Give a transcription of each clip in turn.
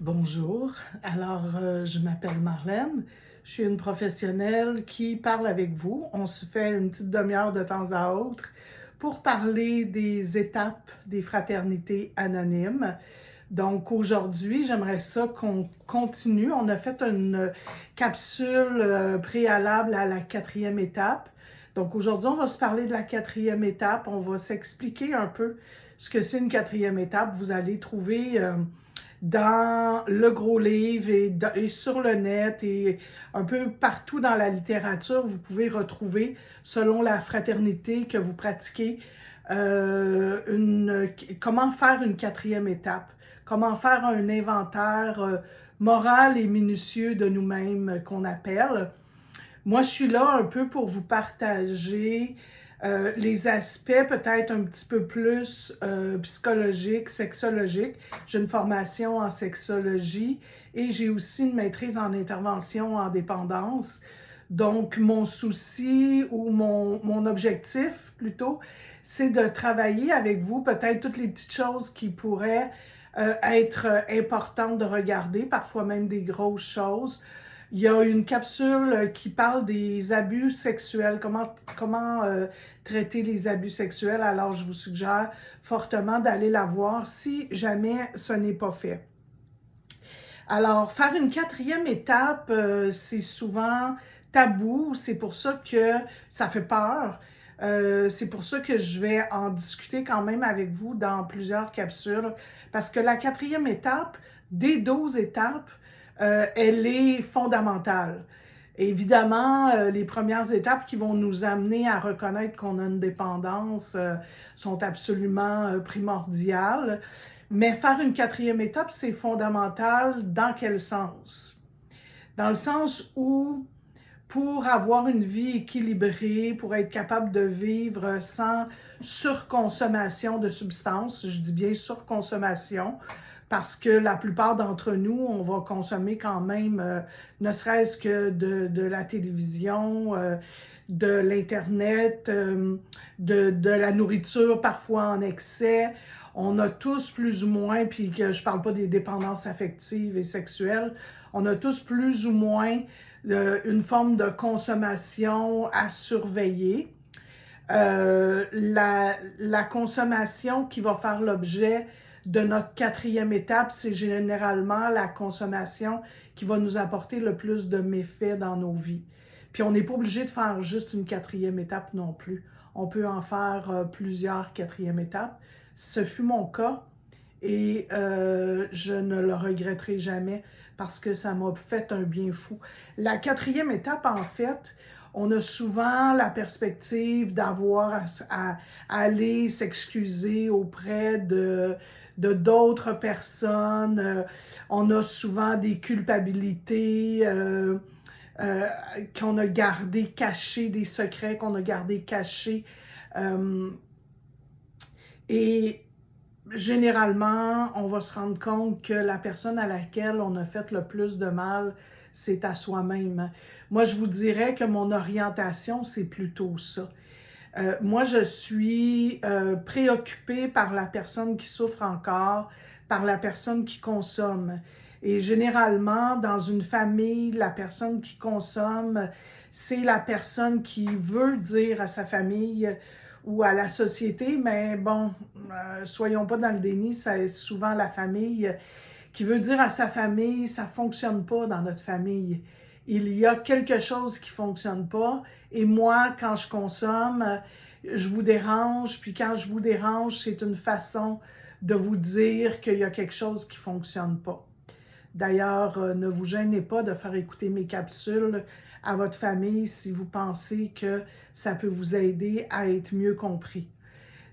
Bonjour, je m'appelle Marlène, je suis une professionnelle qui parle avec vous. On se fait une petite demi-heure de temps à autre pour parler des étapes des fraternités anonymes. Donc aujourd'hui, j'aimerais ça qu'on continue. On a fait une capsule préalable à la quatrième étape. Donc aujourd'hui, on va se parler de la quatrième étape. On va s'expliquer un peu ce que c'est une quatrième étape. Vous allez trouver dans le gros livre et sur le net et un peu partout dans la littérature, vous pouvez retrouver, selon la fraternité que vous pratiquez, comment faire une quatrième étape, comment faire un inventaire moral et minutieux de nous-mêmes qu'on appelle. Moi, je suis là un peu pour vous partager les aspects peut-être un petit peu plus psychologiques, sexologiques. J'ai une formation en sexologie et j'ai aussi une maîtrise en intervention en dépendance. Donc, mon souci ou mon objectif plutôt, c'est de travailler avec vous peut-être toutes les petites choses qui pourraient être importantes de regarder, parfois même des grosses choses. Il y a une capsule qui parle des abus sexuels, comment traiter les abus sexuels. Alors, je vous suggère fortement d'aller la voir si jamais ce n'est pas fait. Alors, faire une quatrième étape, c'est souvent tabou. C'est pour ça que ça fait peur. C'est pour ça que je vais en discuter quand même avec vous dans plusieurs capsules. Parce que la quatrième étape, des 12 étapes, elle est fondamentale. Évidemment, les premières étapes qui vont nous amener à reconnaître qu'on a une dépendance sont absolument primordiales. Mais faire une quatrième étape, c'est fondamental. Dans quel sens? Dans le sens où, pour avoir une vie équilibrée, pour être capable de vivre sans surconsommation de substances, je dis bien surconsommation, parce que la plupart d'entre nous, on va consommer quand même, ne serait-ce que de la télévision, de l'Internet, de la nourriture parfois en excès. On a tous plus ou moins, puis que je parle pas des dépendances affectives et sexuelles, on a tous plus ou moins une forme de consommation à surveiller. La consommation qui va faire l'objet de notre quatrième étape, c'est généralement la consommation qui va nous apporter le plus de méfaits dans nos vies. Puis on n'est pas obligé de faire juste une quatrième étape non plus. On peut en faire plusieurs quatrièmes étapes. Ce fut mon cas et je ne le regretterai jamais parce que ça m'a fait un bien fou. La quatrième étape, en fait, on a souvent la perspective d'avoir à aller s'excuser auprès de d'autres personnes. On a souvent des culpabilités qu'on a gardées cachées, des secrets qu'on a gardés cachés. Euh, et généralement, on va se rendre compte que la personne à laquelle on a fait le plus de mal, c'est à soi-même. Moi, je vous dirais que mon orientation, c'est plutôt ça. Moi, je suis préoccupée par la personne qui souffre encore, par la personne qui consomme. Et généralement, dans une famille, la personne qui consomme, c'est la personne qui veut dire à sa famille ou à la société, mais bon, soyons pas dans le déni, c'est souvent la famille qui veut dire à sa famille, ça fonctionne pas dans notre famille. Il y a quelque chose qui fonctionne pas, et moi, quand je consomme, je vous dérange, puis quand je vous dérange, c'est une façon de vous dire qu'il y a quelque chose qui fonctionne pas. D'ailleurs, ne vous gênez pas de faire écouter mes capsules à votre famille si vous pensez que ça peut vous aider à être mieux compris.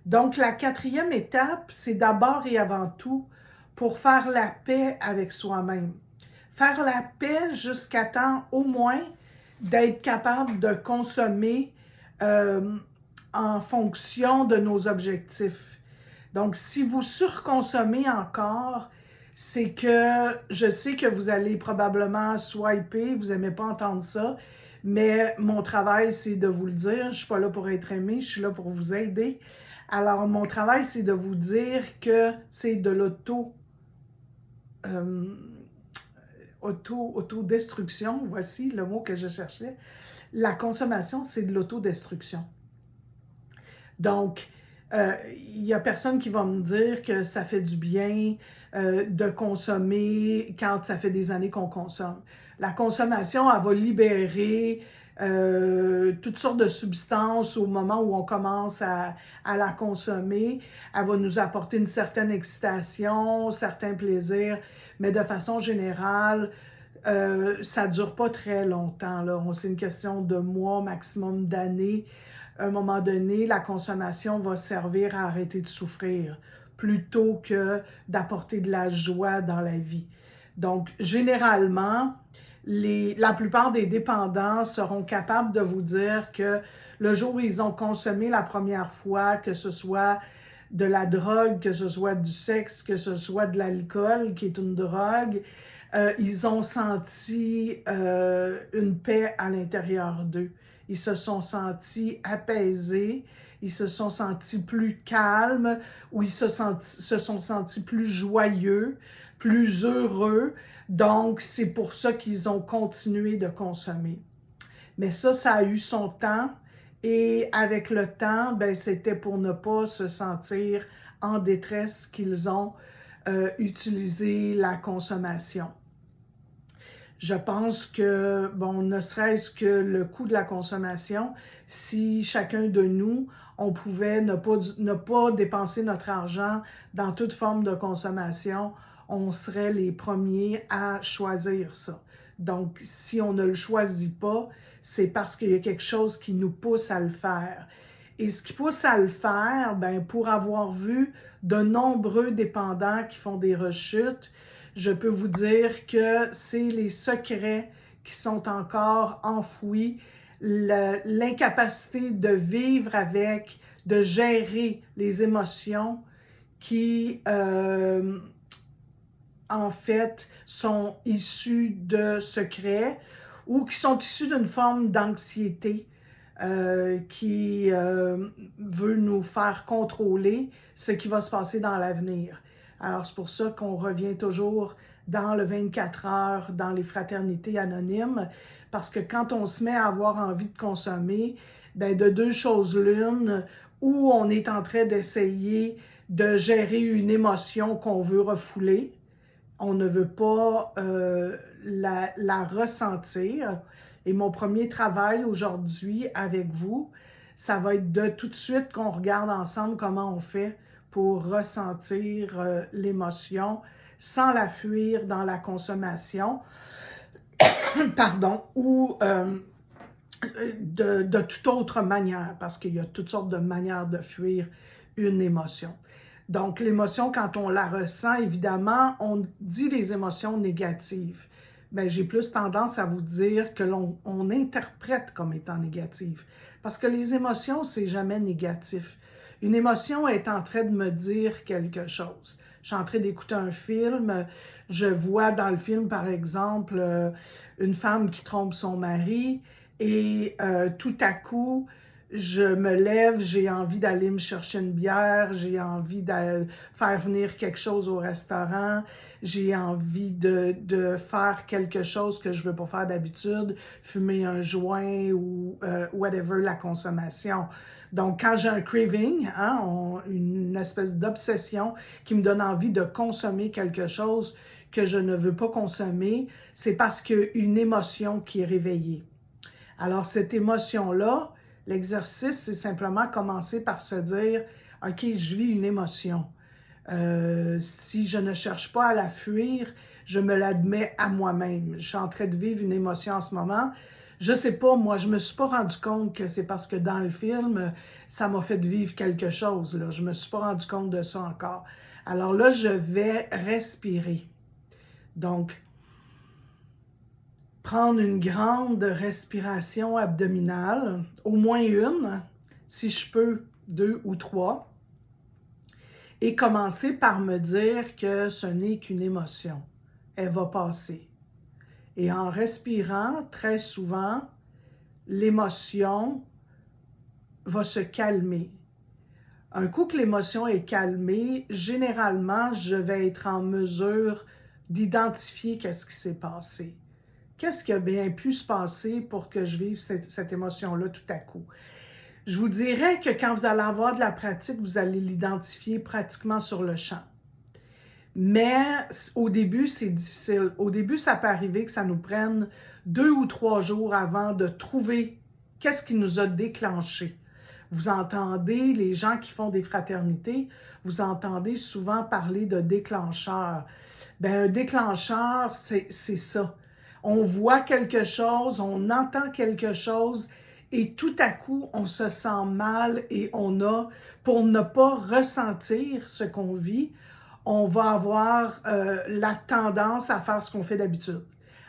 Donc, la quatrième étape, c'est d'abord et avant tout pour faire la paix avec soi-même. Faire la paix jusqu'à temps au moins d'être capable de consommer euh, en fonction de nos objectifs. Donc, si vous surconsommez encore, c'est que je sais que vous allez probablement swiper, vous n'aimez pas entendre ça, mais mon travail, c'est de vous le dire. Je ne suis pas là pour être aimé, je suis là pour vous aider. Alors, mon travail, c'est de vous dire que c'est de l'auto autodestruction, voici le mot que je cherchais. La consommation, c'est de l'autodestruction. Donc, il n'y a personne qui va me dire que ça fait du bien de consommer quand ça fait des années qu'on consomme. La consommation, elle va libérer toutes sortes de substances au moment où on commence à la consommer. Elle va nous apporter une certaine excitation, certains plaisirs, mais de façon générale, ça ne dure pas très longtemps, là. C'est une question de mois, maximum d'années. À un moment donné, la consommation va servir à arrêter de souffrir plutôt que d'apporter de la joie dans la vie. Donc, généralement, la plupart des dépendants seront capables de vous dire que le jour où ils ont consommé la première fois, que ce soit de la drogue, que ce soit du sexe, que ce soit de l'alcool, qui est une drogue, ils ont senti une paix à l'intérieur d'eux. Ils se sont sentis apaisés, ils se sont sentis plus calmes, ou ils se sont sentis plus joyeux, plus heureux. Donc, c'est pour ça qu'ils ont continué de consommer. Mais ça a eu son temps. Et avec le temps, ben, c'était pour ne pas se sentir en détresse qu'ils ont utilisé la consommation. Je pense que, bon, ne serait-ce que le coût de la consommation, si chacun de nous, on pouvait ne pas dépenser notre argent dans toute forme de consommation, on serait les premiers à choisir ça. Donc, si on ne le choisit pas, c'est parce qu'il y a quelque chose qui nous pousse à le faire. Et ce qui pousse à le faire, ben, pour avoir vu de nombreux dépendants qui font des rechutes, je peux vous dire que c'est les secrets qui sont encore enfouis, l'incapacité de vivre avec, de gérer les émotions qui, en fait, sont issues de secrets ou qui sont issues d'une forme d'anxiété qui veut nous faire contrôler ce qui va se passer dans l'avenir. Alors, c'est pour ça qu'on revient toujours dans le 24 heures, dans les fraternités anonymes, parce que quand on se met à avoir envie de consommer, bien, de deux choses l'une, ou on est en train d'essayer de gérer une émotion qu'on veut refouler, on ne veut pas la ressentir. Et mon premier travail aujourd'hui avec vous, ça va être de tout de suite qu'on regarde ensemble comment on fait pour ressentir l'émotion sans la fuir dans la consommation, pardon, ou de toute autre manière, parce qu'il y a toutes sortes de manières de fuir une émotion. Donc, l'émotion, quand on la ressent, évidemment, on dit les émotions négatives. Bien, j'ai plus tendance à vous dire que l'on interprète comme étant négative. Parce que les émotions, c'est jamais négatif. Une émotion est en train de me dire quelque chose. Je suis en train d'écouter un film, je vois dans le film, par exemple, une femme qui trompe son mari et tout à coup, je me lève, j'ai envie d'aller me chercher une bière, j'ai envie de faire venir quelque chose au restaurant, j'ai envie de faire quelque chose que je ne veux pas faire d'habitude, fumer un joint ou whatever, la consommation. Donc, quand j'ai un craving, une espèce d'obsession qui me donne envie de consommer quelque chose que je ne veux pas consommer, c'est parce qu'il y a une émotion qui est réveillée. Alors, cette émotion-là, l'exercice, c'est simplement commencer par se dire « OK, je vis une émotion. Si je ne cherche pas à la fuir, je me l'admets à moi-même. Je suis en train de vivre une émotion en ce moment. Je ne sais pas, moi, je ne me suis pas rendu compte que c'est parce que dans le film, ça m'a fait vivre quelque chose. Là. Je ne me suis pas rendu compte de ça encore. Alors là, je vais respirer. Donc, prendre une grande respiration abdominale, au moins une, si je peux, 2 ou 3, et commencer par me dire que ce n'est qu'une émotion. Elle va passer. Et en respirant, très souvent, l'émotion va se calmer. Un coup que l'émotion est calmée, généralement, je vais être en mesure d'identifier qu'est-ce qui s'est passé. Qu'est-ce qui a bien pu se passer pour que je vive cette émotion-là tout à coup? Je vous dirais que quand vous allez avoir de la pratique, vous allez l'identifier pratiquement sur le champ. Mais au début, c'est difficile. Au début, ça peut arriver que ça nous prenne 2 ou 3 jours avant de trouver qu'est-ce qui nous a déclenché. Vous entendez, les gens qui font des fraternités, vous entendez souvent parler de déclencheur. Bien, un déclencheur, c'est ça. On voit quelque chose, on entend quelque chose et tout à coup, on se sent mal et on a, pour ne pas ressentir ce qu'on vit, on va avoir la tendance à faire ce qu'on fait d'habitude.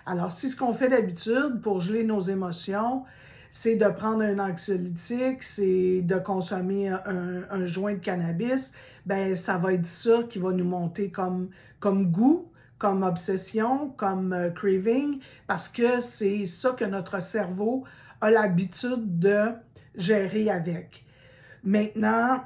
Alors, si ce qu'on fait d'habitude pour geler nos émotions, c'est de prendre un anxiolytique, c'est de consommer un joint de cannabis, ben ça va être ça qui va nous monter comme goût, comme obsession, comme craving, parce que c'est ça que notre cerveau a l'habitude de gérer avec. Maintenant,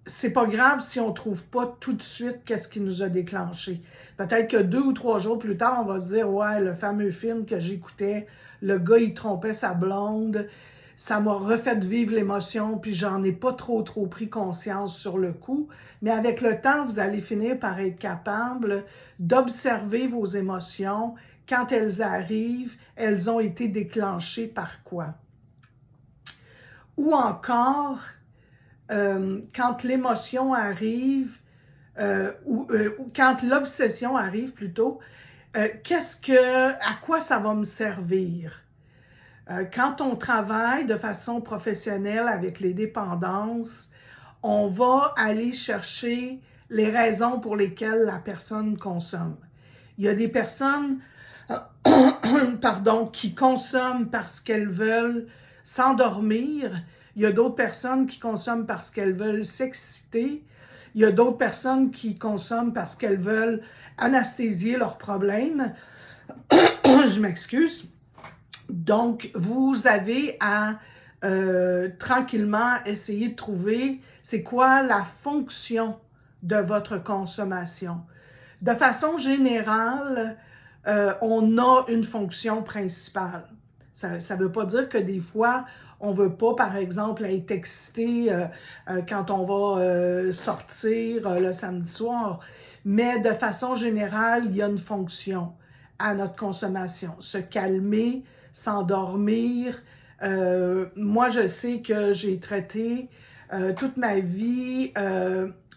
c'est pas grave si on trouve pas tout de suite qu'est-ce qui nous a déclenché. Peut-être que 2 ou 3 jours plus tard, on va se dire « Ouais, le fameux film que j'écoutais, le gars, il trompait sa blonde, ça m'a refait vivre l'émotion, puis j'en ai pas trop pris conscience sur le coup. » Mais avec le temps, vous allez finir par être capable d'observer vos émotions. Quand elles arrivent, elles ont été déclenchées par quoi? Ou encore, quand l'émotion arrive, ou quand l'obsession arrive plutôt, à quoi ça va me servir? Quand on travaille de façon professionnelle avec les dépendances, on va aller chercher les raisons pour lesquelles la personne consomme. Il y a des personnes pardon, qui consomment parce qu'elles veulent s'endormir. Il y a d'autres personnes qui consomment parce qu'elles veulent s'exciter. Il y a d'autres personnes qui consomment parce qu'elles veulent anesthésier leurs problèmes. Je m'excuse. Donc, vous avez à tranquillement essayer de trouver c'est quoi la fonction de votre consommation. De façon générale, on a une fonction principale. Ça ne veut pas dire que des fois, on ne veut pas, par exemple, être excité quand on va sortir le samedi soir. Mais de façon générale, il y a une fonction à notre consommation. Se calmer, s'endormir. Moi, je sais que j'ai traité toute ma vie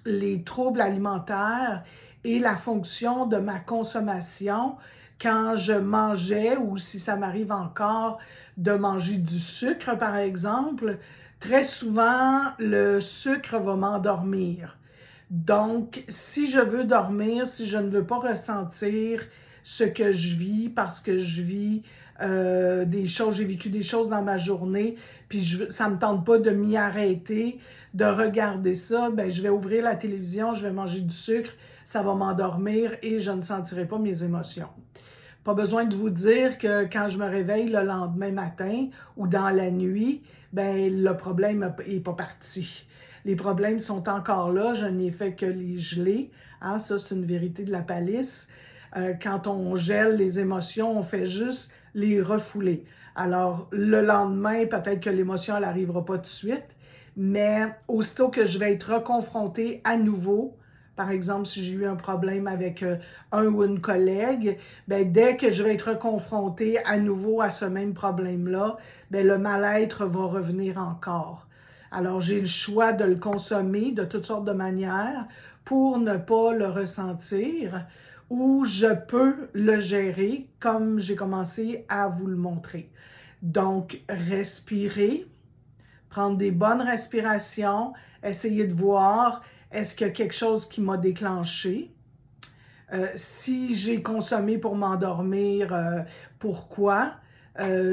les troubles alimentaires et la fonction de ma consommation quand je mangeais ou si ça m'arrive encore de manger du sucre, par exemple. Très souvent, le sucre va m'endormir. Donc, si je veux dormir, si je ne veux pas ressentir ce que je vis parce que je vis des choses, j'ai vécu des choses dans ma journée, puis ça ne me tente pas de m'y arrêter, de regarder ça, ben je vais ouvrir la télévision, je vais manger du sucre, ça va m'endormir et je ne sentirai pas mes émotions. Pas besoin de vous dire que quand je me réveille le lendemain matin ou dans la nuit, ben le problème n'est pas parti. Les problèmes sont encore là, je n'ai fait que les geler. Hein, ça, c'est une vérité de la palisse. Quand on gèle les émotions, on fait juste les refouler. Alors, le lendemain, peut-être que l'émotion, elle n'arrivera pas tout de suite, mais aussitôt que je vais être reconfrontée à nouveau, par exemple, si j'ai eu un problème avec un ou une collègue, bien, dès que je vais être confrontée à nouveau à ce même problème-là, bien, le mal-être va revenir encore. Alors, j'ai le choix de le consommer de toutes sortes de manières pour ne pas le ressentir ou je peux le gérer comme j'ai commencé à vous le montrer. Donc, respirer, prendre des bonnes respirations, essayer de voir est-ce qu'il y a quelque chose qui m'a déclenché. Si j'ai consommé pour m'endormir, pourquoi?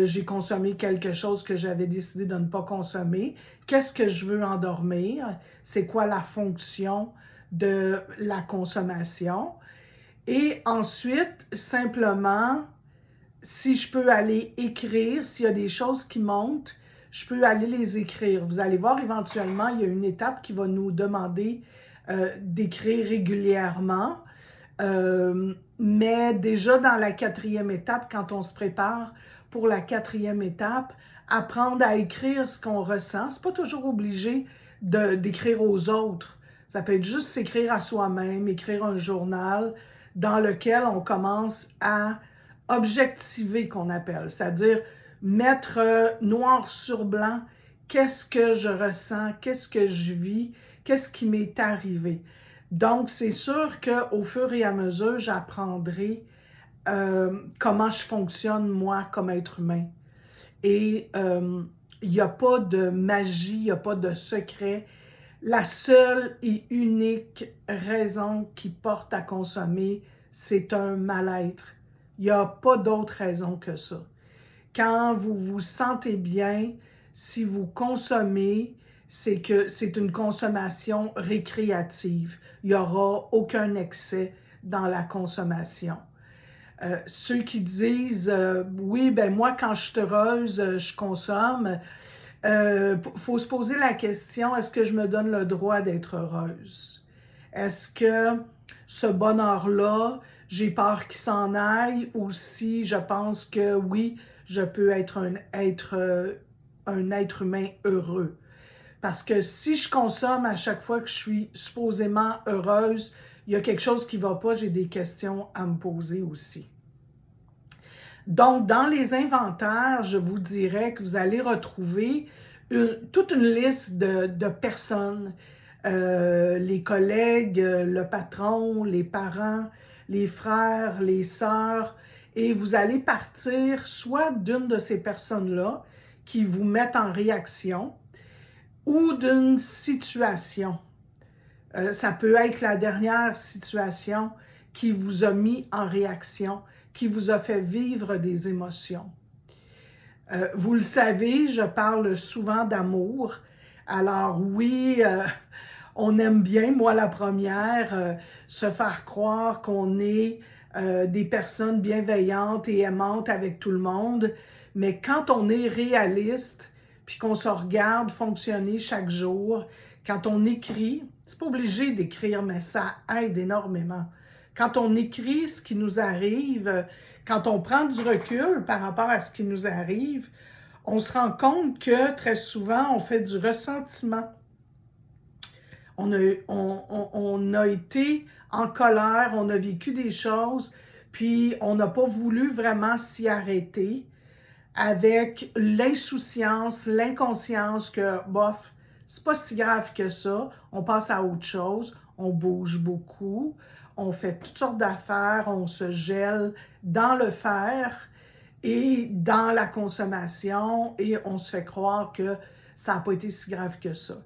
J'ai consommé quelque chose que j'avais décidé de ne pas consommer. Qu'est-ce que je veux endormir? C'est quoi la fonction de la consommation? Et ensuite, simplement, si je peux aller écrire, s'il y a des choses qui montent, je peux aller les écrire. Vous allez voir, éventuellement, il y a une étape qui va nous demander d'écrire régulièrement. Mais déjà dans la 4e étape, quand on se prépare pour la 4e étape, apprendre à écrire ce qu'on ressent. C'est pas toujours obligé d'écrire aux autres. Ça peut être juste s'écrire à soi-même, écrire un journal dans lequel on commence à objectiver, qu'on appelle, c'est-à-dire mettre noir sur blanc qu'est-ce que je ressens, qu'est-ce que je vis, qu'est-ce qui m'est arrivé. Donc, c'est sûr qu'au fur et à mesure, j'apprendrai comment je fonctionne, moi, comme être humain. Et il n'y a pas de magie, il n'y a pas de secret. La seule et unique raison qui porte à consommer, c'est un mal-être. Il n'y a pas d'autre raison que ça. Quand vous vous sentez bien, si vous consommez, c'est que c'est une consommation récréative. Il n'y aura aucun excès dans la consommation. Ceux qui disent oui, ben moi, quand je suis heureuse, je consomme. Faut se poser la question, est-ce que je me donne le droit d'être heureuse? Est-ce que ce bonheur-là, j'ai peur qu'il s'en aille, ou si je pense que oui, je peux être un être humain heureux? Parce que si je consomme à chaque fois que je suis supposément heureuse, il y a quelque chose qui ne va pas, j'ai des questions à me poser aussi. Donc, dans les inventaires, je vous dirais que vous allez retrouver toute une liste de personnes, les collègues, le patron, les parents, les frères, les sœurs, et vous allez partir soit d'une de ces personnes-là qui vous mettent en réaction ou d'une situation. Ça peut être la dernière situation qui vous a mis en réaction, qui vous a fait vivre des émotions. Vous le savez, je parle souvent d'amour. Alors oui, on aime bien, moi la première, se faire croire qu'on est des personnes bienveillantes et aimantes avec tout le monde, mais quand on est réaliste, puis qu'on se regarde fonctionner chaque jour, quand on écrit, c'est pas obligé d'écrire, mais ça aide énormément. Quand on écrit ce qui nous arrive, quand on prend du recul par rapport à ce qui nous arrive, on se rend compte que très souvent, on fait du ressentiment. On a été en colère, on a vécu des choses, puis on n'a pas voulu vraiment s'y arrêter avec l'insouciance, l'inconscience que, bof, c'est pas si grave que ça, on passe à autre chose, on bouge beaucoup, on fait toutes sortes d'affaires, on se gèle dans le faire et dans la consommation et on se fait croire que ça n'a pas été si grave que ça.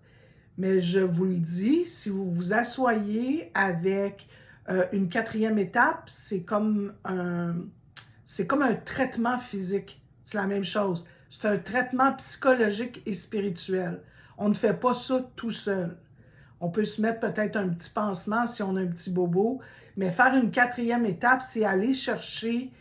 Mais je vous le dis, si vous vous asseyez avec une 4e étape, c'est comme un traitement physique. C'est la même chose. C'est un traitement psychologique et spirituel. On ne fait pas ça tout seul. On peut se mettre peut-être un petit pansement si on a un petit bobo, mais faire une 4e étape, c'est aller chercher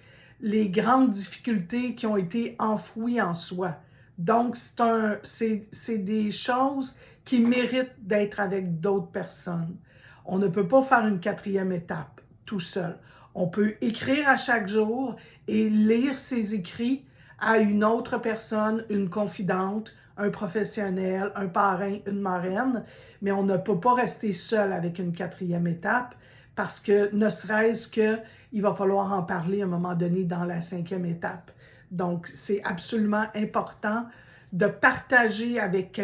les grandes difficultés qui ont été enfouies en soi. Donc, c'est des choses qui méritent d'être avec d'autres personnes. On ne peut pas faire une 4e étape tout seul. On peut écrire à chaque jour et lire ses écrits à une autre personne, une confidente, un professionnel, un parrain, une marraine, mais on ne peut pas rester seul avec une 4e étape parce que ne serait-ce qu'il va falloir en parler à un moment donné dans la 5e étape. Donc, c'est absolument important de partager avec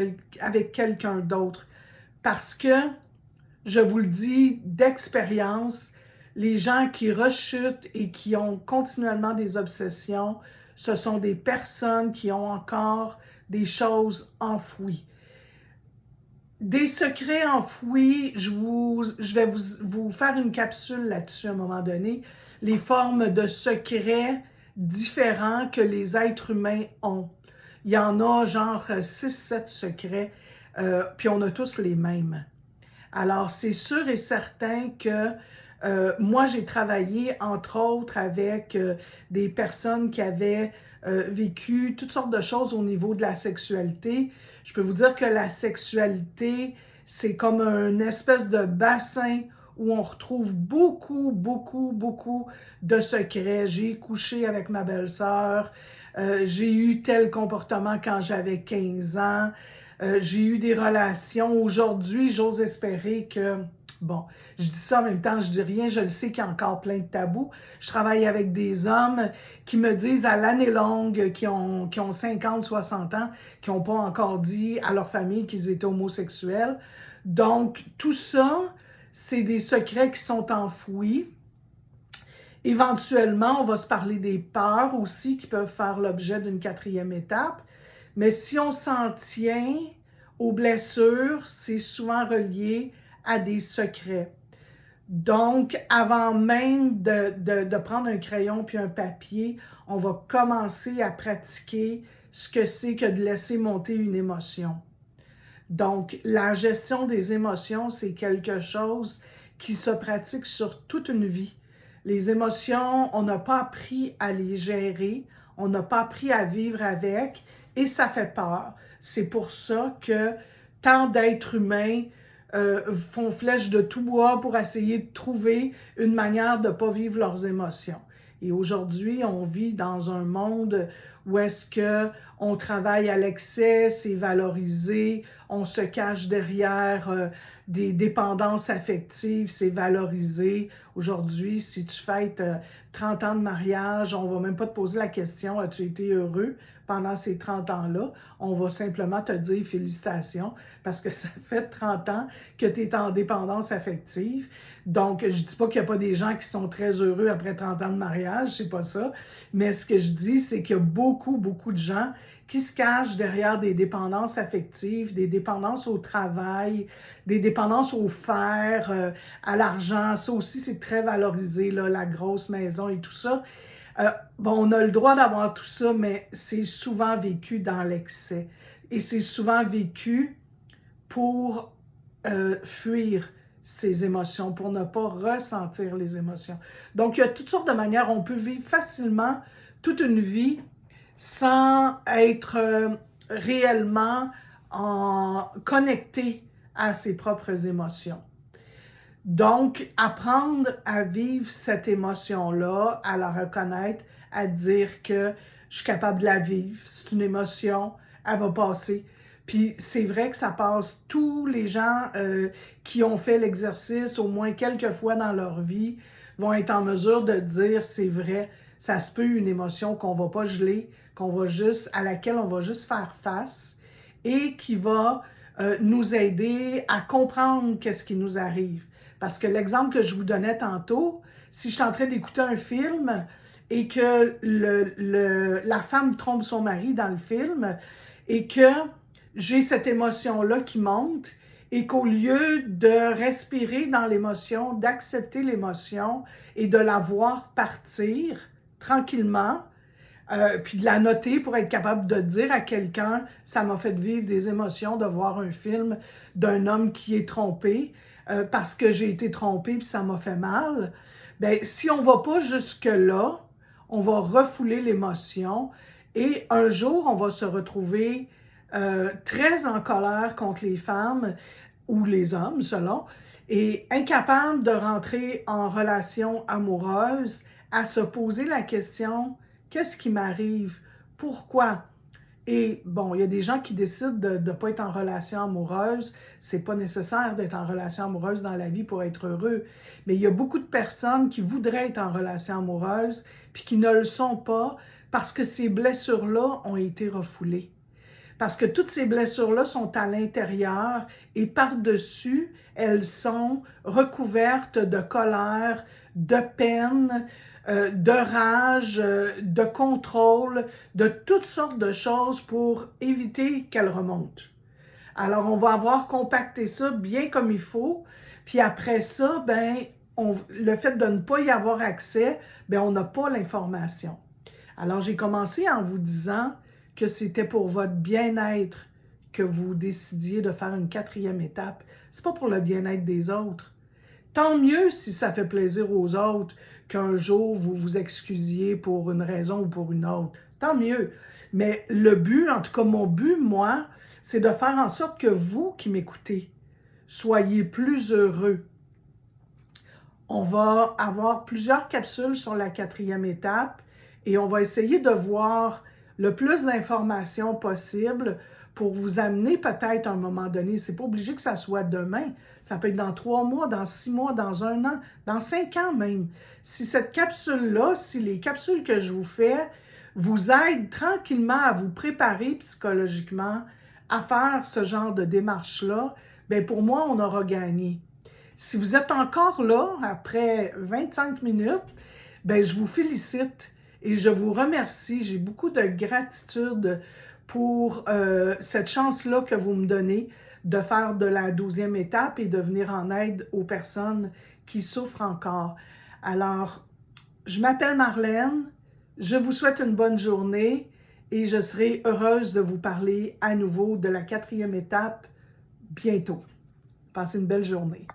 quelqu'un d'autre parce que, je vous le dis d'expérience, les gens qui rechutent et qui ont continuellement des obsessions, ce sont des personnes qui ont encore des choses enfouies. Des secrets enfouis, je vais vous faire une capsule là-dessus à un moment donné, les formes de secrets différents que les êtres humains ont. Il y en a genre 6-7 secrets, puis on a tous les mêmes. Alors, c'est sûr et certain que moi, j'ai travaillé, entre autres, avec des personnes qui avaient vécu toutes sortes de choses au niveau de la sexualité. Je peux vous dire que la sexualité, c'est comme une espèce de bassin où on retrouve beaucoup, beaucoup, beaucoup de secrets. J'ai couché avec ma belle-sœur, j'ai eu tel comportement quand j'avais 15 ans, j'ai eu des relations. Aujourd'hui, j'ose espérer que, bon, je dis ça en même temps, je dis rien, je le sais qu'il y a encore plein de tabous. Je travaille avec des hommes qui me disent à l'année longue, qui ont 50, 60 ans, qui n'ont pas encore dit à leur famille qu'ils étaient homosexuels. Donc, tout ça, c'est des secrets qui sont enfouis. Éventuellement, on va se parler des peurs aussi qui peuvent faire l'objet d'une quatrième étape. Mais si on s'en tient aux blessures, c'est souvent relié à des secrets. Donc, avant même de prendre un crayon puis un papier, on va commencer à pratiquer ce que c'est que de laisser monter une émotion. Donc, la gestion des émotions, c'est quelque chose qui se pratique sur toute une vie. Les émotions, on n'a pas appris à les gérer, on n'a pas appris à vivre avec et ça fait peur. C'est pour ça que tant d'êtres humains font flèche de tout bois pour essayer de trouver une manière de ne pas vivre leurs émotions. Et aujourd'hui, on vit dans un monde où est-ce qu'on travaille à l'excès, c'est valorisé, on se cache derrière des dépendances affectives, c'est valorisé. Aujourd'hui, si tu fêtes 30 ans de mariage, on ne va même pas te poser la question « As-tu été heureux pendant ces 30 ans-là? » On va simplement te dire « Félicitations » parce que ça fait 30 ans que tu es en dépendance affective. Donc, je ne dis pas qu'il n'y a pas des gens qui sont très heureux après 30 ans de mariage, c'est pas ça. Mais ce que je dis, c'est qu'il y a beaucoup, beaucoup de gens qui se cachent derrière des dépendances affectives, des dépendances au travail, des dépendances au faire, à l'argent. Ça aussi, c'est très valorisé, là, la grosse maison et tout ça. Bon, on a le droit d'avoir tout ça, mais c'est souvent vécu dans l'excès. Et c'est souvent vécu pour fuir ces émotions, pour ne pas ressentir les émotions. Donc, il y a toutes sortes de manières. On peut vivre facilement toute une vie sans être réellement connecté à ses propres émotions. Donc, apprendre à vivre cette émotion-là, à la reconnaître, à dire que je suis capable de la vivre, c'est une émotion, elle va passer. Puis c'est vrai que ça passe. Tous les gens qui ont fait l'exercice au moins quelques fois dans leur vie vont être en mesure de dire c'est vrai, ça se peut une émotion qu'on va pas geler, à laquelle on va juste faire face et qui va nous aider à comprendre qu'est-ce qui nous arrive. Parce que l'exemple que je vous donnais tantôt, si je suis en train d'écouter un film et que la femme trompe son mari dans le film et que j'ai cette émotion-là qui monte et qu'au lieu de respirer dans l'émotion, d'accepter l'émotion et de la voir partir tranquillement, puis de la noter pour être capable de dire à quelqu'un « ça m'a fait vivre des émotions de voir un film d'un homme qui est trompé parce que j'ai été trompée puis ça m'a fait mal », bien, si on ne va pas jusque-là, on va refouler l'émotion et un jour, on va se retrouver très en colère contre les femmes ou les hommes, selon, et incapable de rentrer en relation amoureuse, à se poser la question « Qu'est-ce qui m'arrive? Pourquoi? » Et bon, il y a des gens qui décident de ne pas être en relation amoureuse. C'est pas nécessaire d'être en relation amoureuse dans la vie pour être heureux. Mais il y a beaucoup de personnes qui voudraient être en relation amoureuse puis qui ne le sont pas parce que ces blessures-là ont été refoulées. Parce que toutes ces blessures-là sont à l'intérieur et par-dessus, elles sont recouvertes de colère, de peine, de rage, de contrôle, de toutes sortes de choses pour éviter qu'elles remontent. Alors, on va avoir compacté ça bien comme il faut, puis après ça, ben, le fait de ne pas y avoir accès, ben, on n'a pas l'information. Alors, j'ai commencé en vous disant que c'était pour votre bien-être que vous décidiez de faire une quatrième étape. C'est pas pour le bien-être des autres. Tant mieux si ça fait plaisir aux autres qu'un jour vous vous excusiez pour une raison ou pour une autre. Tant mieux. Mais le but, en tout cas mon but, moi, c'est de faire en sorte que vous qui m'écoutez, soyez plus heureux. On va avoir plusieurs capsules sur la 4e étape et on va essayer de voir le plus d'informations possible pour vous amener peut-être à un moment donné. C'est pas obligé que ça soit demain. Ça peut être dans 3 mois, dans 6 mois, dans 1 an, dans 5 ans même. Si cette capsule-là, si les capsules que je vous fais vous aident tranquillement à vous préparer psychologiquement à faire ce genre de démarche-là, bien pour moi, on aura gagné. Si vous êtes encore là, après 25 minutes, bien, je vous félicite et je vous remercie. J'ai beaucoup de gratitude pour cette chance-là que vous me donnez de faire de la 12e étape et de venir en aide aux personnes qui souffrent encore. Alors, je m'appelle Marlène, je vous souhaite une bonne journée et je serai heureuse de vous parler à nouveau de la 4e étape bientôt. Passez une belle journée.